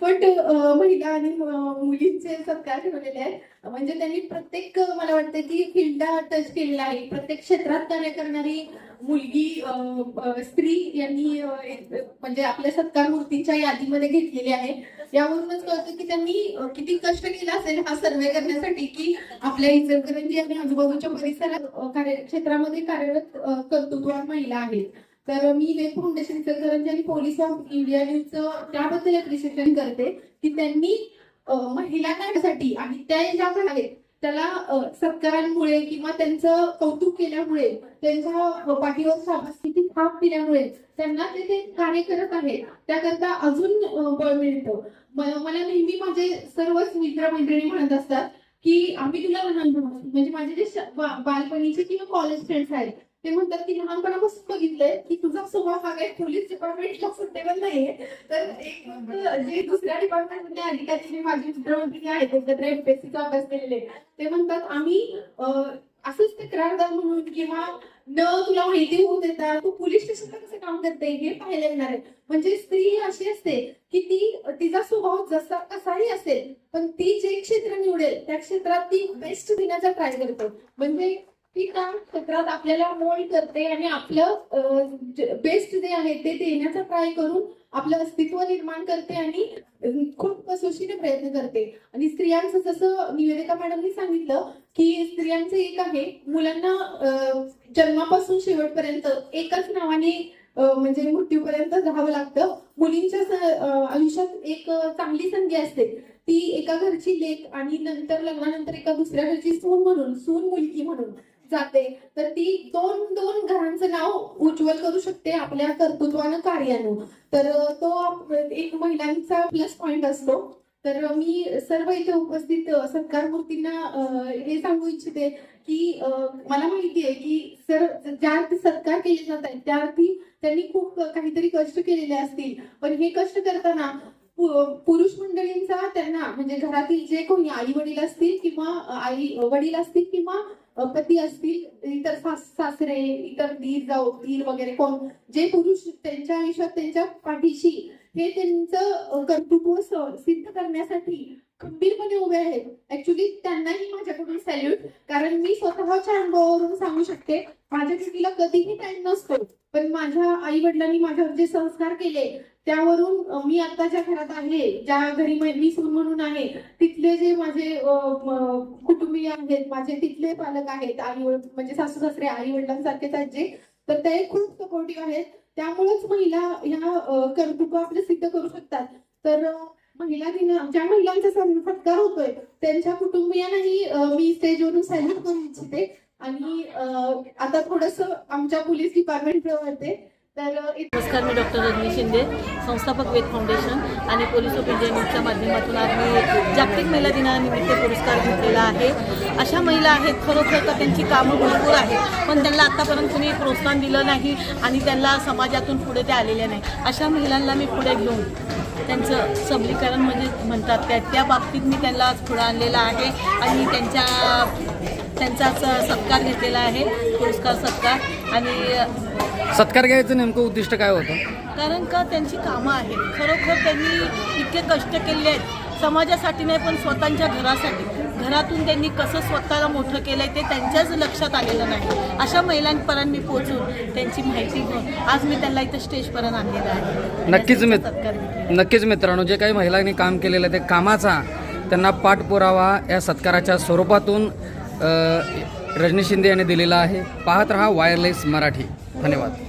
पट महिला आणि मुलींचे सत्कार ठेवलेले आहेत. म्हणजे त्यांनी प्रत्येक मला वाटतं की फील्ड टच केलेला आहे. प्रत्येक क्षेत्रात कार्य करणारी मुलगी स्त्री यांनी म्हणजे आपल्या सत्कार मूर्तींच्या यादीमध्ये घेतलेली आहे. यावरूनच कळतं की त्यांनी किती कष्ट केला असेल हा सर्वे करण्यासाठी की आपल्या इचलकरंजी आणि आजूबाजूच्या परिसरात क्षेत्रामध्ये कार्यरत कर्तृत्ववान महिला आहेत. तर मी वेब फाउंडेशन इचलकरंजी आणि पोलीस ऑफ इंडिया न्यूजचं त्याबद्दल अप्रिशिएशन करते की त्यांनी महिलांसाठी आणि त्या ज्या आहेत त्याला सत्कारांमुळे किंवा त्यांचं कौतुक केल्यामुळे त्यांच्या पाठीवर शाबासकीची थाप दिल्यामुळे त्यांना ते कार्य करत आहेत त्याकरता अजून बळ मिळतं. मला नेहमी माझे सर्वच मित्र मैत्रिणी म्हणत असतात की आम्ही तुला लहान म्हणजे माझे जे बालपणीचे किंवा कॉलेज फ्रेंड्स आहेत ते म्हणतात की लहानपणापासून बघितलंय की तुझा स्वभाव हा काही पोलीस डिपार्टमेंटला सुटेबल नाहीये. तर एक जे दुसऱ्या डिपार्टमेंटमधले अधिकारी माझे मित्रमंत्री आहेत एकत्र एमपीएससीचा अभ्यास केलेले ते म्हणतात आम्ही असंच तक्रारदार म्हणून किंवा न तुला माहिती होऊ देता तू पोलीस स्टेशनला कसं काम करते हे पाहायला येणार आहे. म्हणजे स्त्री अशी असते की तिचा स्वभाव जसा कसाही असेल पण ती जे क्षेत्र निवडेल त्या क्षेत्रात ती बेस्ट देण्याचा ट्राय करते. म्हणजे ती त्या क्षेत्रात आपल्याला मोल्ड करते आणि आपलं बेस्ट जे आहे ते देण्याचा ट्राय करून आपलं अस्तित्व निर्माण करते आणि खूप कसोशीने प्रयत्न करते. आणि स्त्रियांचं जसं निवेदिका मॅडमनी सांगितलं की स्त्रियांचं एक आहे मुलांना जन्मापासून शेवटपर्यंत एकच नावाने म्हणजे मृत्यूपर्यंत राहावं लागतं. मुलींच्या आयुष्यात एक चांगली संधी असते ती एका घरची लेक आणि नंतर लग्नानंतर एका दुसऱ्या घरची सून मुलगी म्हणून जाते. तर ती दोन घरांचं नाव उज्ज्वल करू शकते आपल्या कर्तृत्वानं कार्यानं. तर तो एक महिलांचा प्लस पॉइंट असतो. तर मी सर्व इथे उपस्थित सत्कार मूर्तींना हे सांगू इच्छिते की मला माहिती आहे की ज्या अर्थी सत्कार केले जात आहेत त्या अर्थी त्यांनी खूप काहीतरी कष्ट केलेले असतील. पण हे कष्ट करताना पुरुष मंडळींचा त्यांना म्हणजे घरातील जे कोणी आई वडील असतील किंवा आई वडील असतील किंवा पती असतील इतर सासरे इतर दीर वगैरे कोण जे पुरुष त्यांच्या आयुष्यात त्यांच्या पाठीशी हे त्यांचं कर्तृत्व सिद्ध करण्यासाठी खंबीरपणे उभे आहेत. ऍक्च्युली त्यांनाही माझ्याकडून सॅल्यूट. कारण मी स्वतःच्या अनुभवावरून सांगू शकते माझ्या ड्युटीला कधीही टाइम नसतो पण माझ्या आई वडिलांनी माझ्यावर जे संस्कार केले त्यावरून मी आता ज्या घरात आहे ज्या घरी मी सून म्हणून आहे तिथले जे माझे कुटुंबीय आहेत माझे तिथले पालक आहेत आई म्हणजे सासू सासरे आई वडिलांसारखेच आहेत जे तर ते खूप सपोर्टिव्ह आहेत. त्यामुळेच महिला ह्या कर्तृत्व आपले सिद्ध करू शकतात. तर महिला दिन ज्या महिलांचा सत्कार होतोय त्यांच्या कुटुंबियांनाही मी स्टेजवरून सॅल्यूट करू इच्छिते. आणि आता थोडस आमच्या पोलीस डिपार्टमेंट वरते. तर नमस्कार, मी डॉक्टर रजनी शिंदे, संस्थापक वेद फाउंडेशन आणि पोलीस ऑफ इंडिया न्यूजच्या माध्यमातून आज मी जागतिक महिला दिनानिमित्त पुरस्कार घेतलेला आहे. अशा महिला आहेत खरोखर तर त्यांची कामं भरपूर आहेत पण त्यांना आत्तापर्यंत कुणी प्रोत्साहन दिलं नाही आणि त्यांना समाजातून पुढे त्या आलेल्या नाही. अशा महिलांना मी पुढे घेऊन त्यांचं सबलीकरण म्हणजे म्हणतात त्या बाबतीत मी त्यांना आज पुढे आणलेलं आहे आणि त्यांचाच सत्कार घेतलेला आहे पुरस्कार सत्कार. आणि सत्कार घ्यायचं नेमकं उद्दिष्ट काय होतं? कारण का त्यांची कामं आहेत खरोखर त्यांनी इतके कष्ट केले आहेत समाजासाठी नाही पण स्वतःच्या घरातून त्यांनी कसं स्वतःला मोठं केलंय ते त्यांच्याच लक्षात आलेलं नाही. अशा महिलांपर्यंत मी पोहोचून त्यांची माहिती घेऊन आज मी त्यांना इथं स्टेजपर्यंत आणलेलं आहे. नक्कीच मित्रांनो, जे काही महिलांनी काम केलेलं आहे ते कामाचा त्यांना पाठपुरावा या सत्काराच्या स्वरूपातून रजनी शिंदे यांनी दिलेला आहे. पाहत रहा वायरलेस मराठी. धन्यवाद.